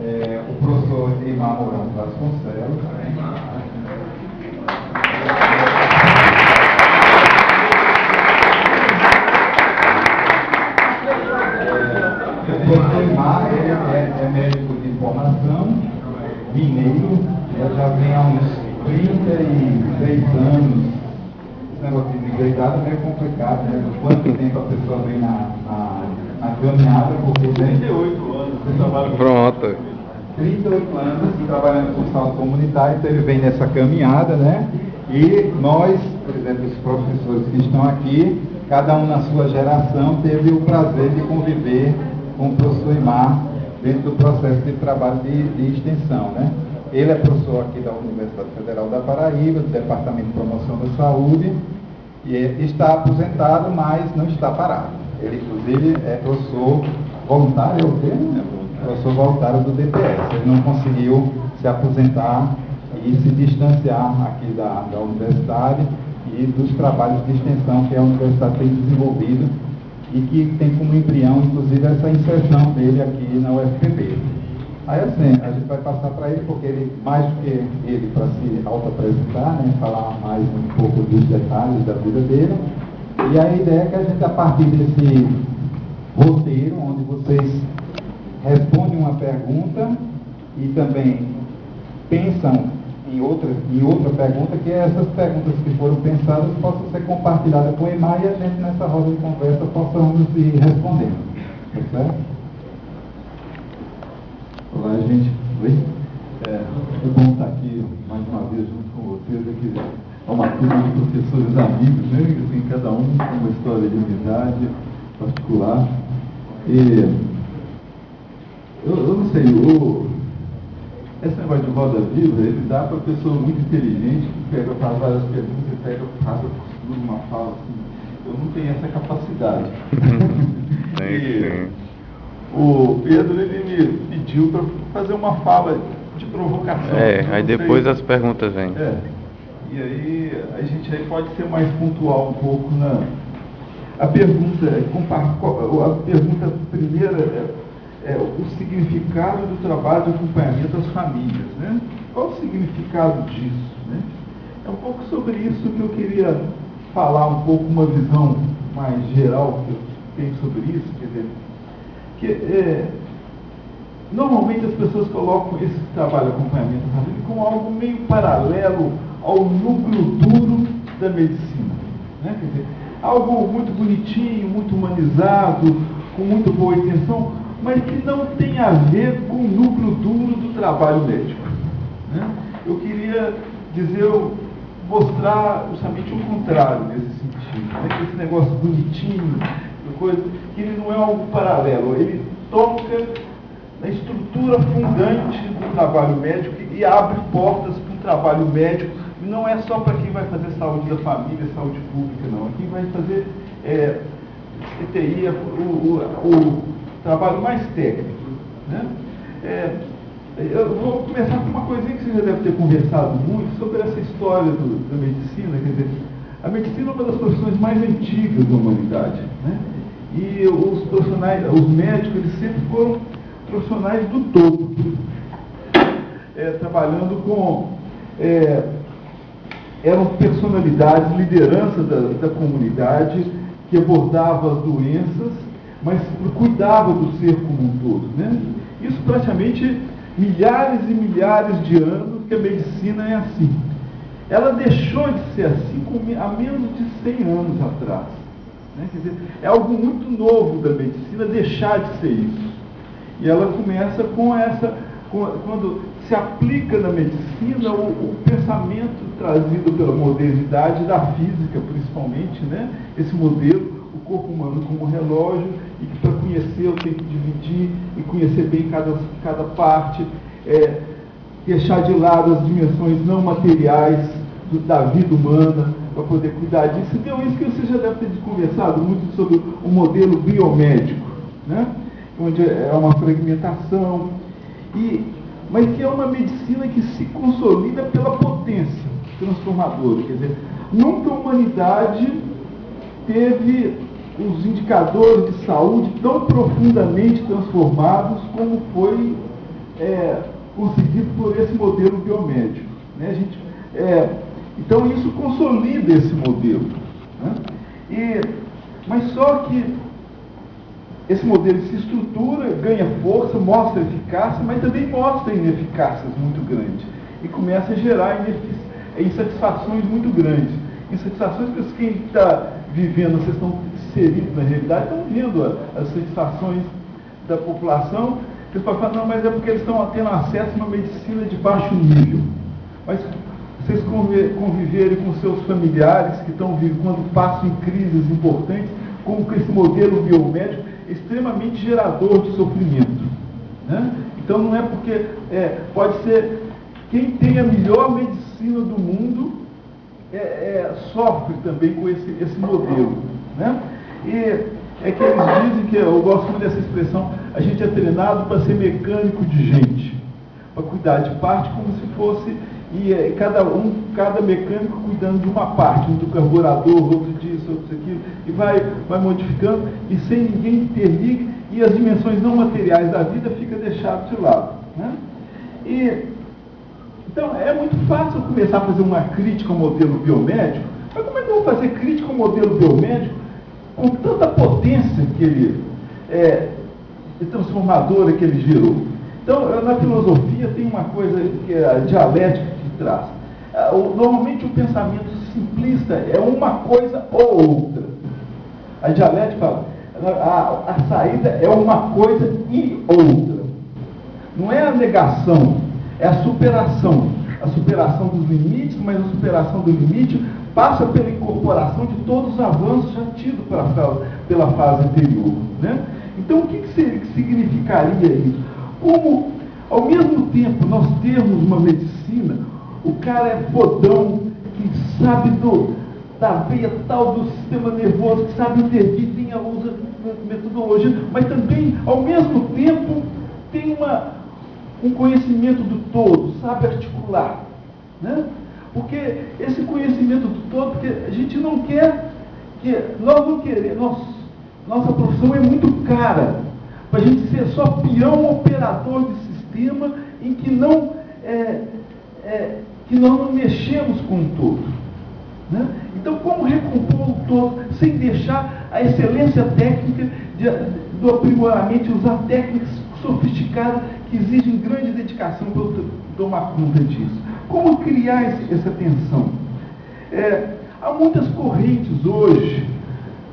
o professor Eymar Mourão Vasconcelos. O professor Eymar é médico de formação, mineiro, já vem há uns 33 anos. Esse negócio de mineridade é meio complicado, né? Quanto tempo a pessoa vem na caminhada, porque 38 anos que trabalho. Pronto. 38 anos trabalhando com saúde comunitária, então ele vem nessa caminhada, né? E nós, por exemplo, os professores que estão aqui, cada um na sua geração teve o prazer de conviver com o professor Eymar dentro do processo de trabalho de extensão, né? Ele é professor aqui da Universidade Federal da Paraíba, do Departamento de Promoção da Saúde, e está aposentado, mas não está parado. Ele, inclusive, é professor voluntário, é o termo? Professor voluntário do DPS. Ele não conseguiu se aposentar e se distanciar aqui da universidade e dos trabalhos de extensão que a universidade tem desenvolvido e que tem como embrião, inclusive, essa inserção dele aqui na UFPB. Aí, assim, a gente vai passar para ele, porque ele, mais do que ele, para se auto-apresentar, né, falar mais um pouco dos detalhes da vida dele. E a ideia é que a gente, a partir desse roteiro, onde vocês respondem uma pergunta e também pensam em outra pergunta, que essas perguntas que foram pensadas possam ser compartilhadas com o Eymar e a gente, nessa roda de conversa, possamos ir respondendo. Tá certo? Olá, gente. Oi? É bom estar aqui mais uma vez junto com vocês. Aqui é uma turma de professores amigos, né? Assim, cada um com uma história de amizade particular. E eu não sei, esse negócio de roda viva, ele dá para pessoa muito inteligente que pega, faz várias perguntas e pega, faz uma fala assim. Eu não tenho essa capacidade. O Pedro, ele me pediu para fazer uma fala de provocação. Aí depois as perguntas vêm. E aí a gente aí pode ser mais pontual um pouco a pergunta primeira é o significado do trabalho de acompanhamento às famílias, né? Qual o significado disso, né? É um pouco sobre isso que eu queria falar um pouco, uma visão mais geral que eu tenho sobre isso, quer dizer, normalmente as pessoas colocam esse trabalho de acompanhamento à família como algo meio paralelo ao núcleo duro da medicina, né? Quer dizer, algo muito bonitinho, muito humanizado, com muito boa intenção, mas que não tem a ver com o núcleo duro do trabalho médico, né? Eu queria mostrar justamente o contrário nesse sentido, né? Que esse negócio bonitinho, coisa, que ele não é algo paralelo, ele toca na estrutura fundante do trabalho médico e abre portas para um trabalho médico, e não é só para quem vai fazer saúde da família, saúde pública, não. Quem vai fazer TI, o trabalho mais técnico, né? Eu vou começar com uma coisinha que você já deve ter conversado muito sobre essa história da medicina. Quer dizer, a medicina é uma das profissões mais antigas da humanidade, né? E os profissionais, os médicos, eles sempre foram profissionais do topo, trabalhando com eram personalidades, lideranças da comunidade, que abordavam as doenças, mas cuidava do ser como um todo, né? Isso praticamente milhares e milhares de anos que a medicina é assim. Ela deixou de ser assim há menos de 100 anos atrás, né? Quer dizer, é algo muito novo da medicina deixar de ser isso. E ela começa quando se aplica na medicina o pensamento trazido pela modernidade da física, principalmente, né? Esse modelo, o corpo humano como relógio, e que para conhecer eu tenho que dividir e conhecer bem cada parte, deixar de lado as dimensões não materiais da vida humana para poder cuidar disso. Então, isso que você já deve ter conversado muito sobre o modelo biomédico, né? Onde é uma fragmentação, mas que é uma medicina que se consolida pela potência transformadora. Quer dizer, nunca a humanidade teve os indicadores de saúde tão profundamente transformados como foi conseguido por esse modelo biomédico. Né? Então, isso consolida esse modelo. Né? Mas só que esse modelo se estrutura, ganha força, mostra eficácia, mas também mostra ineficácias muito grandes. E começa a gerar insatisfações muito grandes. Insatisfações que quem está vivendo, vocês estão inseridos na realidade, estão vendo as satisfações da população. Vocês podem falar, não, mas é porque eles estão tendo acesso a uma medicina de baixo nível. Mas vocês conviverem com seus familiares que estão vivendo, quando passam em crises importantes, como com esse modelo biomédico extremamente gerador de sofrimento. Né? Então não é porque, pode ser, quem tem a melhor medicina do mundo sofre também com esse modelo. Né? E é que eles dizem que, eu gosto muito dessa expressão, a gente é treinado para ser mecânico de gente, para cuidar de parte como se fosse, cada mecânico cuidando de uma parte, um do carburador, outro disso, outro daquilo, e vai modificando, e sem ninguém interligue, e as dimensões não materiais da vida ficam deixadas de lado. Né? Então, é muito fácil começar a fazer uma crítica ao modelo biomédico, mas como é que eu vou fazer crítica ao modelo biomédico com tanta potência que ele transformadora que ele gerou? Então, na filosofia tem uma coisa que é a dialética que traz. Normalmente o pensamento simplista é uma coisa ou outra. A dialética fala, a saída é uma coisa e outra. Não é a negação, é a superação. A superação dos limites, mas a superação do limite passa pela incorporação de todos os avanços já tidos pela fase anterior. Né? Então, o que significaria isso? Como, ao mesmo tempo, nós temos uma medicina, o cara é fodão, que sabe da veia tal do sistema nervoso, que sabe intervir, usa metodologia, mas também, ao mesmo tempo, tem um conhecimento do todo, sabe articular. Né? Porque esse conhecimento do todo, porque a gente não quer, nossa profissão é muito cara, para a gente ser só peão operador de sistema em que não mexemos com o todo. Né? Então, como recompor o todo sem deixar a excelência técnica do aprimoramento e usar técnicas sofisticadas que exigem grande dedicação para eu tomar conta disso? Como criar essa tensão? Há muitas correntes hoje,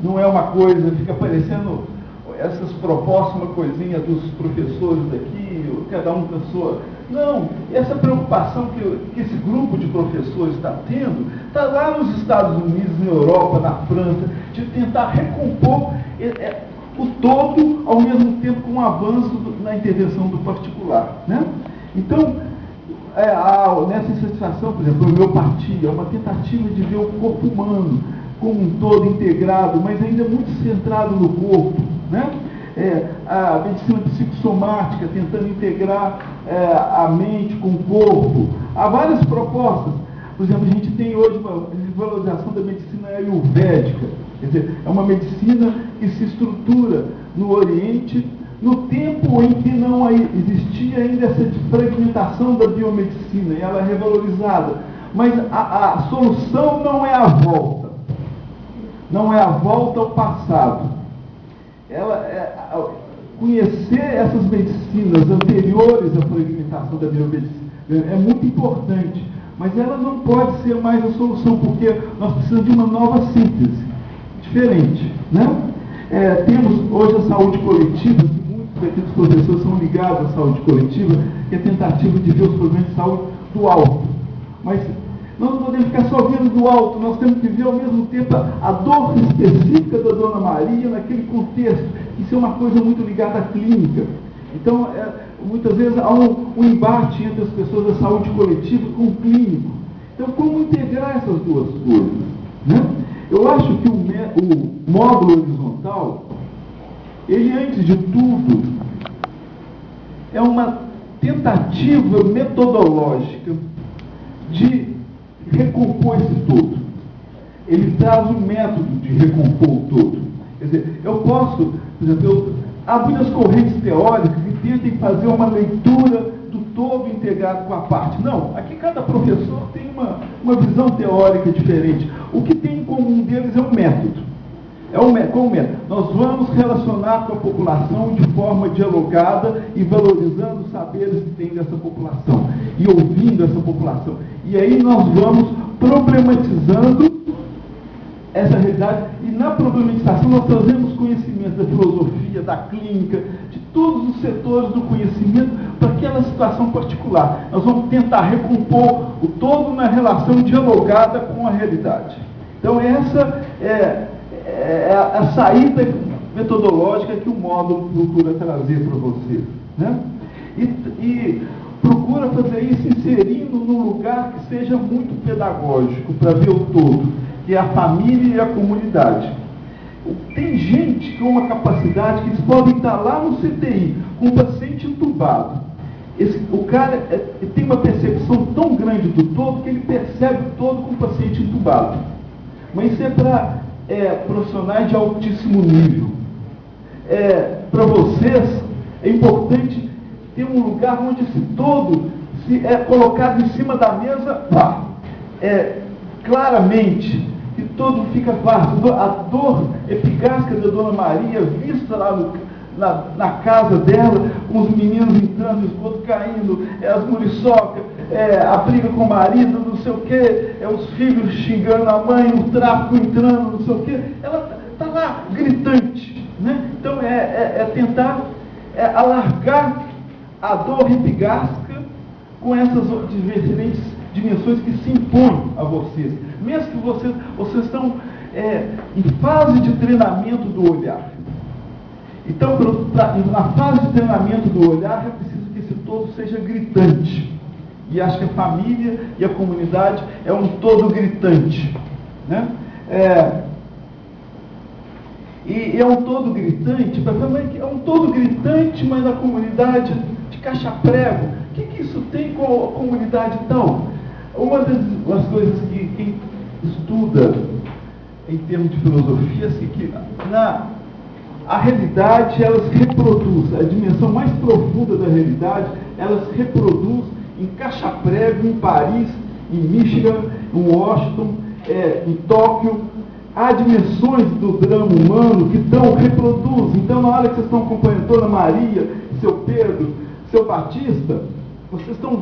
não é uma coisa, fica aparecendo essas propostas, uma coisinha dos professores daqui, cada um com a sua. Não, essa preocupação que esse grupo de professores está tendo, está lá nos Estados Unidos, na Europa, na França, de tentar recompor o todo, ao mesmo tempo com um avanço na intervenção do particular. Né? Então, nessa insatisfação, por exemplo, a homeopatia é uma tentativa de ver o corpo humano como um todo integrado, mas ainda muito centrado no corpo. Né? A medicina psicossomática, tentando integrar a mente com o corpo. Há várias propostas. Por exemplo, a gente tem hoje uma valorização da medicina ayurvédica. Quer dizer, é uma medicina que se estrutura no Oriente, no tempo em que não existia ainda essa fragmentação da biomedicina, e ela é revalorizada. Mas a solução não é a volta. Não é a volta ao passado. Conhecer essas medicinas anteriores à fragmentação da biomedicina é muito importante, mas ela não pode ser mais a solução, porque nós precisamos de uma nova síntese, diferente. Né? Temos hoje a saúde coletiva, que muitos daqui dos professores são ligados à saúde coletiva, que é a tentativa de ver os problemas de saúde do alto. Mas nós não podemos ficar só vendo do alto, nós temos que ver ao mesmo tempo a dor específica da Dona Maria naquele contexto. Isso é uma coisa muito ligada à clínica. Então, muitas vezes há um embate entre as pessoas da saúde coletiva com o clínico. Então, como integrar essas duas coisas? Né? Eu acho que o módulo horizontal, ele, antes de tudo, é uma tentativa metodológica de recompor esse todo. Ele traz um método de recompor o todo. Quer dizer, eu posso, por exemplo, há muitas correntes teóricas que tentem fazer uma leitura todo integrado com a parte. Não, aqui cada professor tem uma visão teórica diferente. O que tem em comum deles é um método. Qual o método? Nós vamos relacionar com a população de forma dialogada e valorizando os saberes que tem dessa população e ouvindo essa população. E aí nós vamos problematizando essa realidade, e na problematização nós trazemos conhecimento da filosofia, da clínica, de todos os setores do conhecimento para aquela situação particular. Nós vamos tentar recompor o todo na relação dialogada com a realidade. Então essa é a saída metodológica que o módulo procura trazer para você, né? E procura fazer isso inserindo num lugar que seja muito pedagógico, para ver o todo, que é a família e a comunidade. Tem gente com uma capacidade que eles podem estar lá no CTI, com um paciente entubado. O cara tem uma percepção tão grande do todo que ele percebe o todo com o paciente entubado. Mas isso é para profissionais de altíssimo nível. Para vocês, é importante ter um lugar onde esse todo é colocado em cima da mesa, claramente, que todo fica claro. A dor epigástrica da Dona Maria, vista lá na casa dela, com os meninos entrando, o esgoto caindo, as muriçocas, a briga com o marido, não sei o quê, os filhos xingando a mãe, o tráfico entrando, não sei o quê, ela está lá, gritante, né? Então tentar alargar a dor epigástrica com essas diferentes dimensões que se impõem a vocês, mesmo que vocês estão em fase de treinamento do olhar. Então, na fase de treinamento do olhar, é preciso que esse todo seja gritante. E acho que a família e a comunidade é um todo gritante, né? E é um todo gritante, é um todo gritante, mas a comunidade de caixa-prego, o que isso tem com a comunidade tal? Uma das coisas que quem estuda em termos de filosofia é que a realidade, ela se reproduz, a dimensão mais profunda da realidade, ela se reproduz em caixa-prego, em Paris, em Michigan, em Washington, em Tóquio. Há dimensões do drama humano que reproduzem. Então, na hora que vocês estão acompanhando Dona Maria, seu Pedro, seu Batista, vocês estão,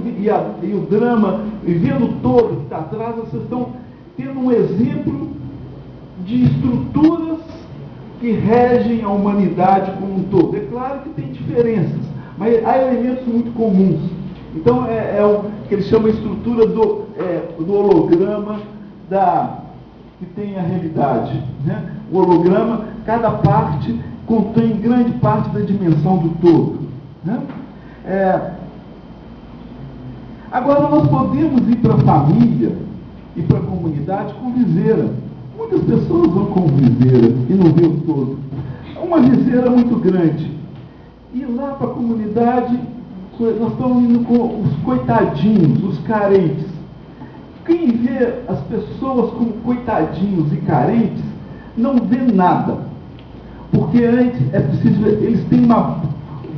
e o drama, e vendo todo que está atrás, vocês estão tendo um exemplo de estruturas que regem a humanidade como um todo. É claro que tem diferenças, mas há elementos muito comuns. Então, o que eles chamam de estrutura do holograma que tem a realidade, né? O holograma, cada parte contém grande parte da dimensão do todo, né? Agora, nós podemos ir para a família e para a comunidade com viseira. Muitas pessoas vão com viseira e não vê o todo. Uma viseira muito grande. E lá para a comunidade, nós estamos indo com os coitadinhos, os carentes. Quem vê as pessoas como coitadinhos e carentes, não vê nada. Porque antes é preciso ver, eles têm uma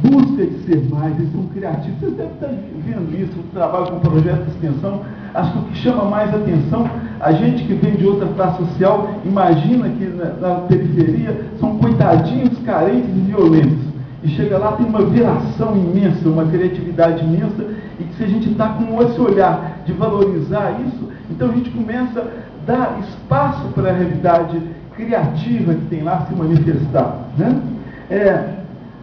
busca de ser mais, eles são criativos. Vocês devem estar vendo isso, o trabalho com projeto de extensão. Acho que o que chama mais atenção, a gente que vem de outra classe social, imagina que na periferia são coitadinhos, carentes e violentos. E chega lá, tem uma viração imensa, uma criatividade imensa, e que se a gente está com esse olhar de valorizar isso, então a gente começa a dar espaço para a realidade criativa que tem lá se manifestar, né?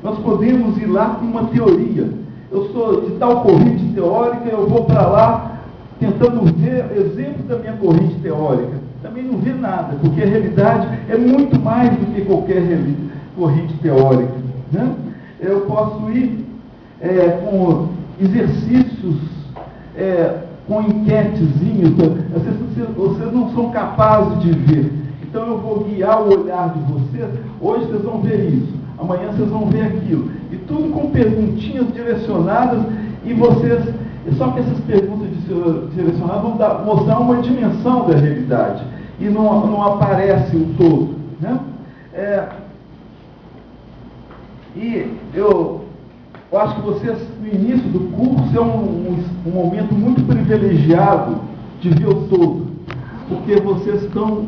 Nós podemos ir lá com uma teoria. Eu sou de tal corrente teórica, eu vou para lá tentando ver exemplos da minha corrente teórica. Também não vê nada, porque a realidade é muito mais do que qualquer corrente teórica, né? Eu posso ir com exercícios, com enquetezinhos, vocês não são capazes de ver. Então eu vou guiar o olhar de vocês. Hoje vocês vão ver isso, amanhã vocês vão ver aquilo. E tudo com perguntinhas direcionadas, e vocês, só que essas perguntas direcionadas vão mostrar uma dimensão da realidade. E não aparece o todo, né? E eu eu acho que vocês, no início do curso, é um momento muito privilegiado de ver o todo, porque vocês estão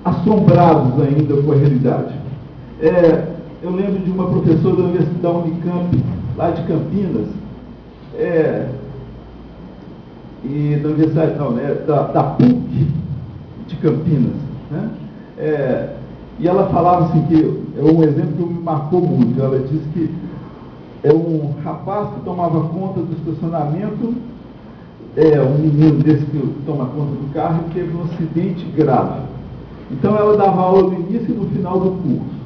assombrados ainda com a realidade. Eu lembro de uma professora da Universidade da Unicamp, lá de Campinas, e da Universidade, não, né, da PUC de Campinas, né? E ela falava assim, que é um exemplo que me marcou muito. Ela disse que é um rapaz que tomava conta do estacionamento, um menino desse que toma conta do carro, e teve um acidente grave. Então ela dava aula no início e no final do curso.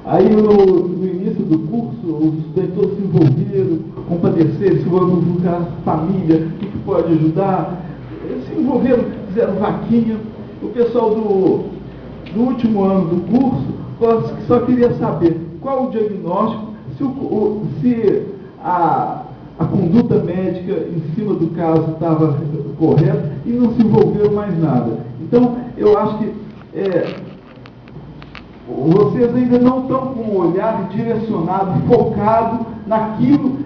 Aí no inío do curso, os estudantes todos se envolveram, compadeceram, se envolveram com a família, o que pode ajudar, eles se envolveram, fizeram vaquinha. O pessoal do último ano do curso só queria saber qual o diagnóstico, se a conduta médica em cima do caso estava correta, e não se envolveram mais nada. Então, eu acho que vocês ainda não estão com o olhar direcionado, focado naquilo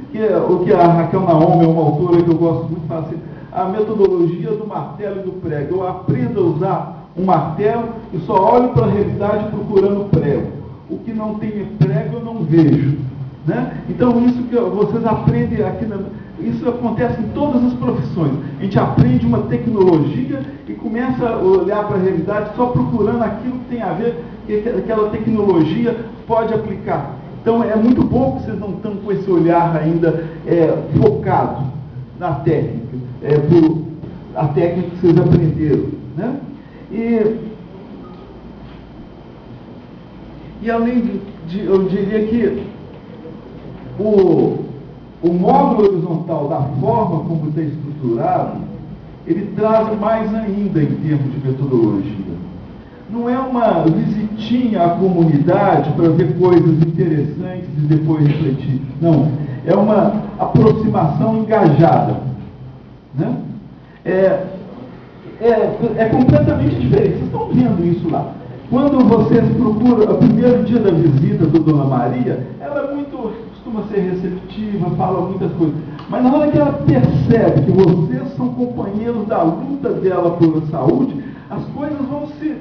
o que a Raquel Naomi, é uma autora que eu gosto muito, fala assim, a metodologia do martelo e do prego. Eu aprendo a usar um martelo e só olho para a realidade procurando prego. O que não tem prego eu não vejo, né? Então isso que vocês aprendem aqui, isso acontece em todas as profissões. A gente aprende uma tecnologia e começa a olhar para a realidade só procurando aquilo que tem a ver, que aquela tecnologia pode aplicar. Então é muito bom que vocês não estão com esse olhar ainda focado na técnica, a técnica que vocês aprenderam, né? E além eu diria que o módulo horizontal, da forma como está estruturado, ele traz mais ainda em termos de metodologia. Não é uma visitinha à comunidade para ver coisas interessantes e depois refletir. Não, é uma aproximação engajada, né? É completamente diferente. Vocês estão vendo isso lá. Quando vocês procuram, o primeiro dia da visita do Dona Maria, ela costuma ser receptiva, fala muitas coisas. Mas na hora que ela percebe que vocês são companheiros da luta dela pela saúde, as coisas vão se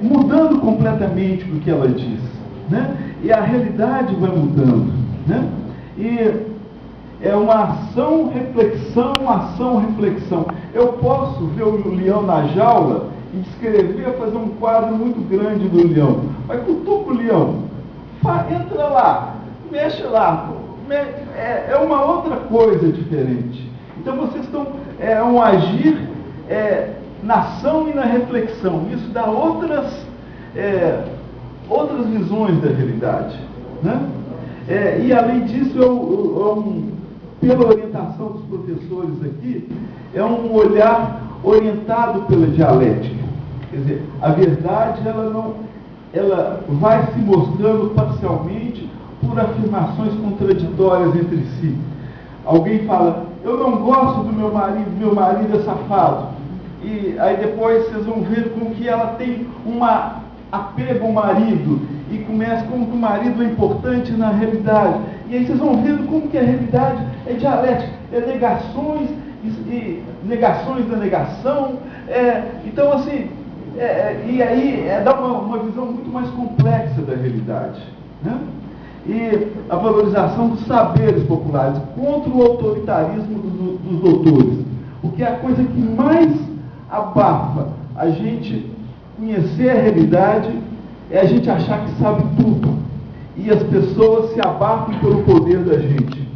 mudando completamente do que ela diz, né? E a realidade vai mudando, né? E é uma ação-reflexão, ação-reflexão. Eu posso ver o leão na jaula e descrever, fazer um quadro muito grande do leão. Mas cutuca o leão, entra lá, mexe lá, é uma outra coisa diferente. Então vocês estão, um agir na ação e na reflexão. Isso dá outras visões da realidade, né? E além disso, pela orientação dos professores aqui, é um olhar orientado pela dialética. Quer dizer, a verdade ela vai se mostrando parcialmente por afirmações contraditórias entre si. Alguém fala, eu não gosto do meu marido é safado. E aí depois vocês vão ver como que ela tem apego ao marido, e começa como que o marido é importante na realidade. E aí vocês vão vendo como que a realidade é dialética, negações e negações da negação. Então assim, e aí dá uma visão muito mais complexa da realidade, né? E a valorização dos saberes populares contra o autoritarismo dos doutores, o que é a coisa que mais abafa a gente conhecer a realidade, é a gente achar que sabe tudo, e as pessoas se abafam pelo poder da gente.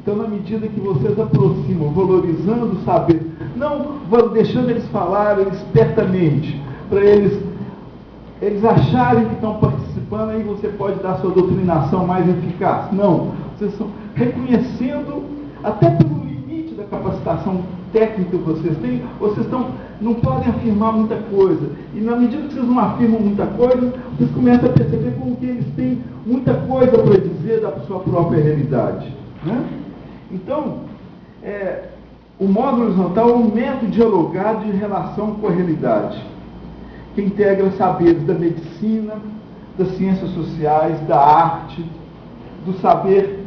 Então, na medida que vocês aproximam, valorizando o saber, não deixando eles falarem espertamente, para eles acharem que estão participando, aí você pode dar sua doutrinação mais eficaz. Não, vocês estão reconhecendo, até pelo limite da capacitação técnica que vocês têm, vocês não podem afirmar muita coisa. E na medida que vocês não afirmam muita coisa, vocês começam a perceber como que eles têm muita coisa para dizer da sua própria realidade, né? Então, o módulo horizontal é um método dialogado de relação com a realidade, que integra saberes da medicina, das ciências sociais, da arte, do saber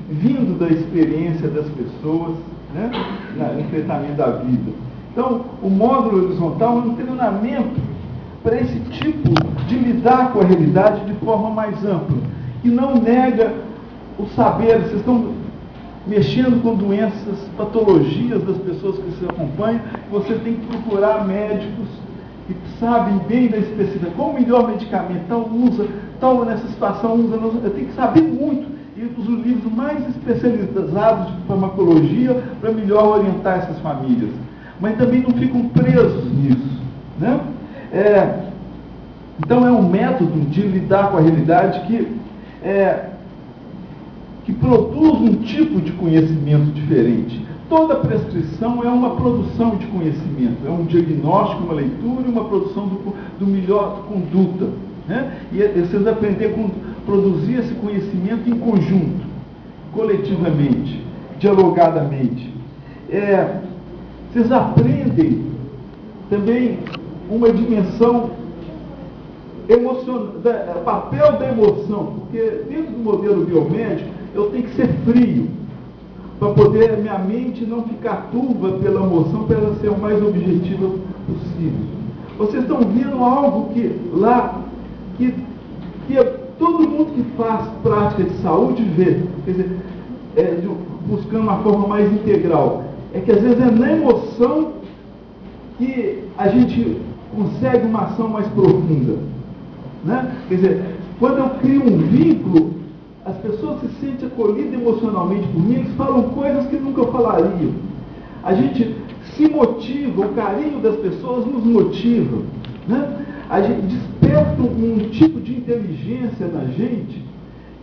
vindo da experiência das pessoas, né, no enfrentamento da vida. Então, o módulo horizontal é um treinamento para esse tipo de lidar com a realidade de forma mais ampla, e não nega o saber. Vocês estão mexendo com doenças, patologias das pessoas que se acompanham, você tem que procurar médicos que sabem bem da especificidade, qual o melhor medicamento, tal usa, tal nessa situação usa, eu tenho que saber muito, e os livros mais especializados de farmacologia para melhor orientar essas famílias. Mas também não ficam presos nisso, né? Então é um método de lidar com a realidade que produz um tipo de conhecimento diferente. Toda prescrição é uma produção de conhecimento, é um diagnóstico, uma leitura e uma produção do melhor conduta, né? E vocês aprender a produzir esse conhecimento em conjunto, coletivamente, dialogadamente. Vocês aprendem também uma dimensão emocional, papel da emoção, porque dentro do modelo biomédico eu tenho que ser frio, para poder minha mente não ficar turva pela emoção, para ela ser o mais objetiva possível. Vocês estão vendo algo que todo mundo que faz prática de saúde vê, quer dizer, buscando uma forma mais integral. É que às vezes é na emoção que a gente consegue uma ação mais profunda, né? Quer dizer, quando eu crio um vínculo, as pessoas se sentem acolhidas emocionalmente por mim, eles falam coisas que nunca falariam. A gente se motiva, o carinho das pessoas nos motiva, né? A gente desperta um tipo de inteligência na gente,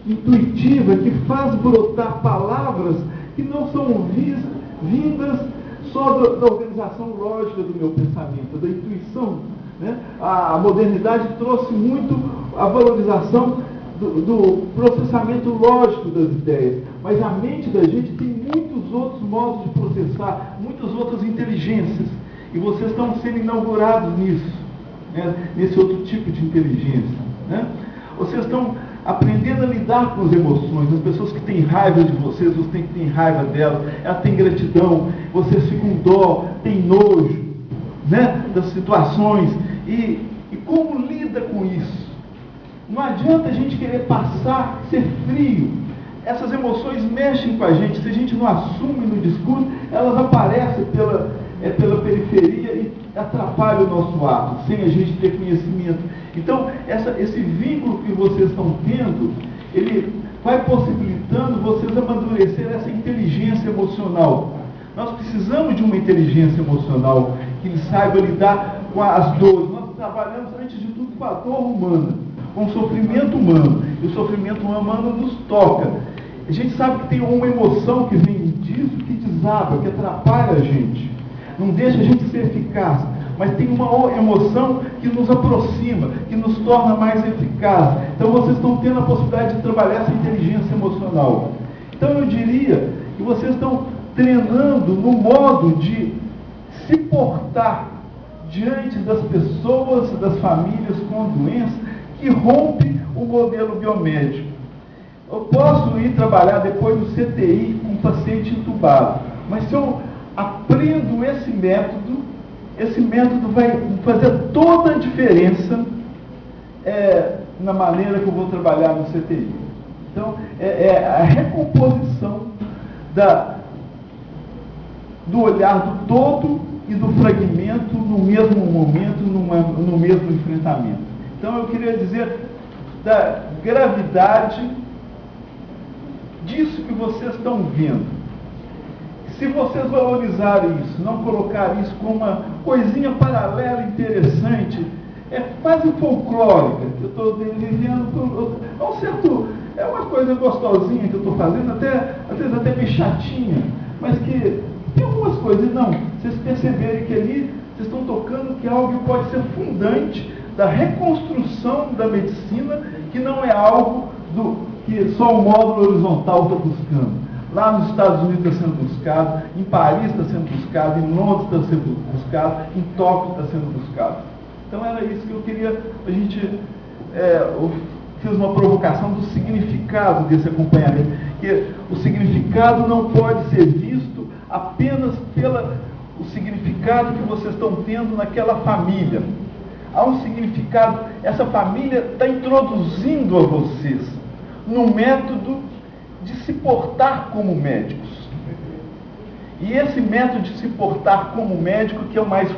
intuitiva, que faz brotar palavras que não são vindas só da organização lógica do meu pensamento, da intuição, né? A modernidade trouxe muito a valorização do processamento lógico das ideias, mas a mente da gente tem muitos outros modos de processar, muitas outras inteligências, e vocês estão sendo inaugurados nisso, né? Nesse outro tipo de inteligência, né? Vocês estão aprendendo a lidar com as emoções. As pessoas que têm raiva de vocês têm raiva delas, elas têm gratidão, vocês ficam com dó, têm nojo, né, das situações, e como lida com isso? Não adianta a gente querer passar, ser frio. Essas emoções mexem com a gente, se a gente não assume no discurso, elas aparecem pela periferia e atrapalham o nosso ato, sem a gente ter conhecimento. Então, esse vínculo que vocês estão tendo, ele vai possibilitando vocês amadurecer essa inteligência emocional. Nós precisamos de uma inteligência emocional que saiba lidar com as dores. Nós trabalhamos, antes de tudo, com a dor humana, com o sofrimento humano. E o sofrimento humano nos toca. A gente sabe que tem uma emoção que vem disso, que desaba, que atrapalha a gente. Não deixa a gente ser eficaz. Mas tem uma emoção que nos aproxima, que nos torna mais eficaz. Então vocês estão tendo a possibilidade de trabalhar essa inteligência emocional. Então eu diria que vocês estão treinando no modo de se portar diante das pessoas, das famílias com doença, que rompe o modelo biomédico. Eu posso ir trabalhar depois no CTI com um paciente entubado, mas se eu aprendo esse método vai fazer toda a diferença na maneira que eu vou trabalhar no CTI. Então, a recomposição do olhar do todo e do fragmento no mesmo momento, no mesmo enfrentamento. Então, eu queria dizer da gravidade disso que vocês estão vendo. Se vocês valorizarem isso, não colocarem isso como uma coisinha paralela interessante, é quase folclórica, que eu estou vivendo, é uma coisa gostosinha que eu estou fazendo, às vezes até meio chatinha, mas que tem algumas coisas, não, vocês perceberem que ali vocês estão tocando que algo pode ser fundante da reconstrução da medicina, que não é algo que só o módulo horizontal está buscando. Lá nos Estados Unidos está sendo buscado, em Paris está sendo buscado, em Londres está sendo buscado, em Tóquio está sendo buscado. Então era isso que eu queria a gente fez uma provocação do significado desse acompanhamento, que o significado não pode ser visto apenas o significado que vocês estão tendo naquela família. Há um significado, essa família está introduzindo a vocês no método de se portar como médicos. E esse método de se portar como médico que é o mais...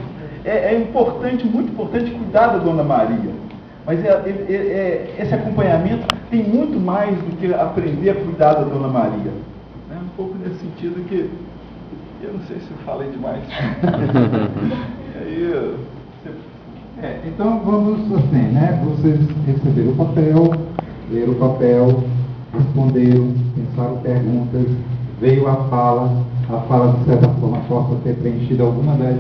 É importante, muito importante cuidar da Dona Maria. Mas esse acompanhamento tem muito mais do que aprender a cuidar da Dona Maria. É um pouco nesse sentido que... Eu não sei se eu falei demais. E aí... Então vamos assim, né? Vocês receberam o papel, leram o papel, responderam, pensaram perguntas, veio a fala de certa forma possa ter preenchido alguma das